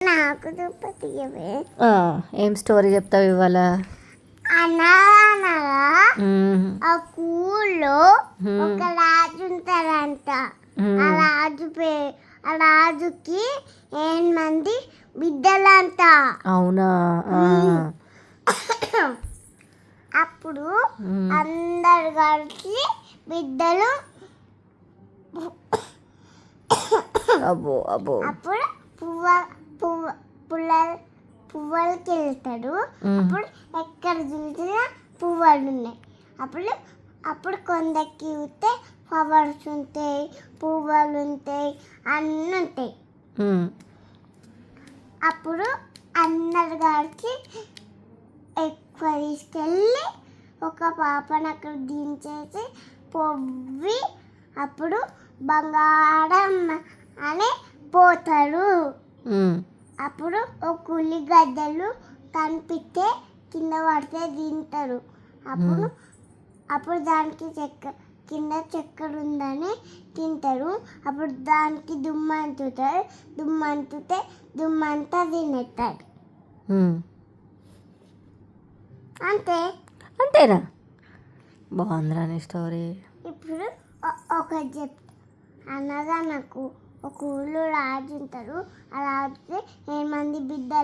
నాకు చూపతివే. ఏం స్టోరీ చెప్తావు ఇవాళ? అనగా ఆ ఊళ్ళో ఒక రాజు ఉంటారంట. ఆ రాజుకి 8 మంది బిడ్డలంట. అవునా? అప్పుడు అందరు కలిసి బిడ్డలు అబ్బో అబ్బో. అప్పుడు పువ్వులకి వెళ్తాడు. అప్పుడు ఎక్కడ చూసినా పువ్వులు ఉన్నాయి. అప్పుడు కొందరికి చూస్తే ఫ్లవర్స్ ఉంటాయి, పువ్వులు ఉంటాయి, అన్నీ ఉంటాయి. అప్పుడు అందరు కలిసి ఎక్కువ తీసుకెళ్ళి ఒక పాపను అక్కడ దించేసి పొవ్వి అప్పుడు బంగారం అని పోతారు. అప్పుడు ఒక ఉల్లిగడ్డలు కనిపిస్తే కింద పడితే తింటారు. అప్పుడు దానికి కింద చక్కెర ఉందని తింటారు. అప్పుడు దానికి దుమ్మంటితే దుమ్మంతా తినేస్తారు. అంతేనా? బాగుందిరా నీ స్టోరీ. ఇప్పుడు ఒకటి చెప్తా. అనగా నాకు ఒక ఊళ్ళో రాజు ఉంటారు. ఆ రాజుకి 8 మంది బిడ్డలు.